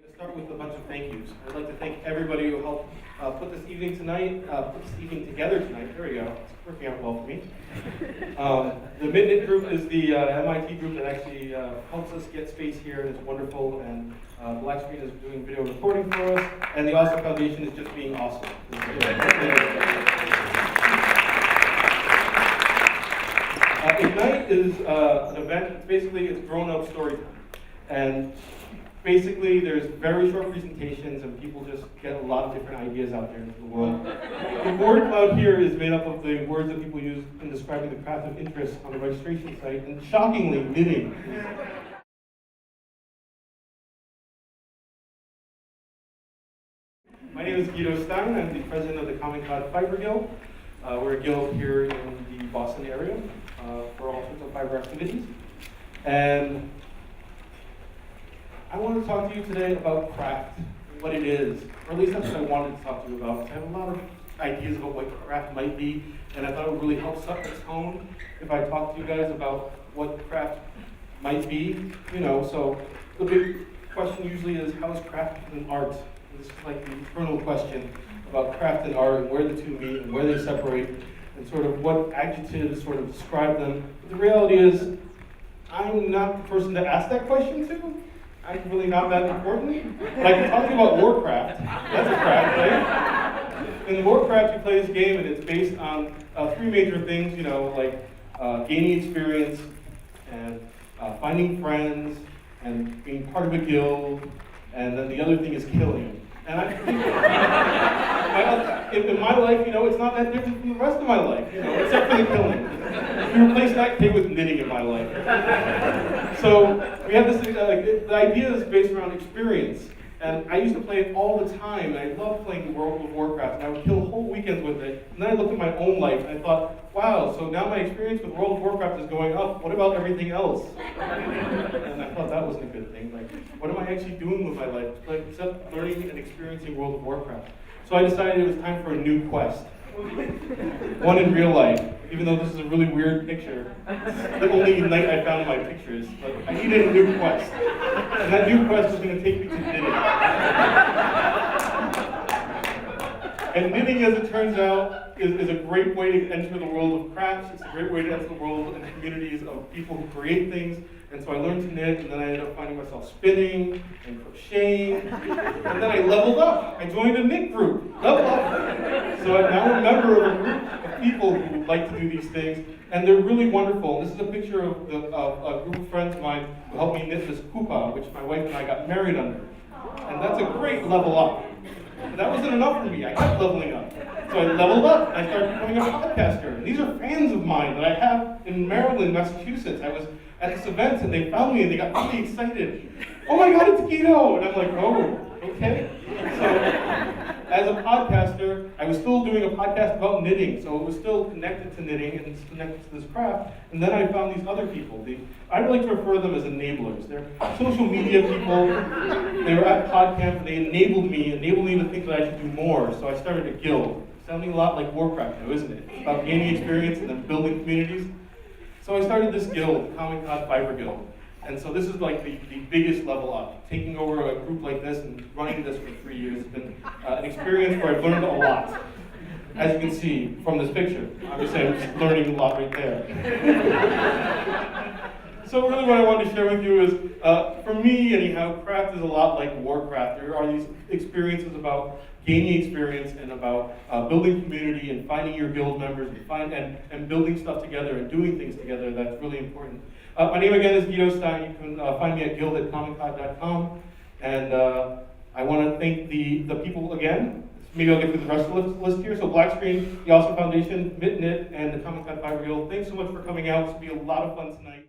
to start with a bunch of thank yous. I'd like to thank everybody who helped put this evening together tonight. There we go. It's working out well for me. The Midnight group is the MIT group that actually helps us get space here, and it's wonderful. And Black Screen is doing video recording for us, and the Awesome Foundation is just being awesome. Ignite is an event. Basically, it's grown-up story time, and basically, there's very short presentations, and people just get a lot of different ideas out there into the world. The word cloud here is made up of the words that people use in describing the craft of interest on the registration site, and shockingly, knitting. My name is Guido Stein. I'm the president of the Comic Cod Fiber Guild. We're a guild here in the Boston area for all sorts of fiber activities. And I want to talk to you today about craft, what it is, or at least that's what I wanted to talk to you about. I have a lot of ideas about what craft might be, and I thought it would really help set the tone if I talk to you guys about what craft might be. So the big question usually is, how is craft and art? And this is like the eternal question about craft and art, and where the two meet, and where they separate, and sort of what adjectives sort of describe them. But the reality is, I'm not the person to ask that question to. I'm really not that important, but I can talk to you about WarCraft. That's a craft, right? In WarCraft, you play this game, and it's based on three major things, like gaining experience, and finding friends, and being part of a guild, and then the other thing is killing. And I think in my life, it's not that different from the rest of my life, except for the killing. You replace that K with knitting in my life. So we have this, the idea is based around experience. And I used to play it all the time. And I loved playing World of WarCraft. And I would kill whole weekends with it. And then I looked at my own life and I thought, wow, so now my experience with World of WarCraft is going up. What about everything else? And I thought that wasn't a good thing. Like, what am I actually doing with my life? Except learning and experiencing World of WarCraft. So I decided it was time for a new quest. One in real life, even though this is a really weird picture. It's the only night I found my pictures, but I needed a new quest. And that new quest was going to take me to knitting. And knitting, as it turns out, is a great way to enter the world of crafts. It's a great way to enter the world and communities of people who create things. And so I learned to knit, and then I ended up finding myself spinning and crocheting. And then I leveled up. I joined a knit group. Level up. So I'm now a member of a group of people who like to do these things, and they're really wonderful. This is a picture of a group of friends of mine who helped me knit this kupa, which my wife and I got married under. And that's a great level up. But that wasn't enough for me. I kept leveling up. So I leveled up, and I started becoming a podcaster. And these are fans of mine that I have in Maryland, Massachusetts. I was at this event, and they found me, and they got really excited. Oh my God, it's Guido! And I'm like, oh, okay. So, as a podcaster, I was still doing a podcast about knitting, so it was still connected to knitting, and it's connected to this craft. And then I found these other people. I like to refer to them as enablers. They're social media people. They were at PodCamp, and they enabled me to think that I should do more. So I started a guild. Sounding a lot like WarCraft now, isn't it? It's about gaining experience and then building communities. So I started this guild, the Comic Cod Fiber Guild. And so this is like the biggest level up. Taking over a group like this and running this for 3 years has been an experience where I've learned a lot. As you can see from this picture. Obviously, I'm just learning a lot right there. So really what I wanted to share with you is, for me anyhow, craft is a lot like WarCraft. There are these experiences about gaining experience and about building community and finding your guild members and building stuff together and doing things together. That's really important. My name again is Guido Stein. You can find me at guild@comiccod.com. And I want to thank the people again. Maybe I'll get through the rest of the list here. So Black Screen, the Awesome Foundation, Knit, and the Comic Cod Fiber Guild. Thanks so much for coming out. It's going to be a lot of fun tonight.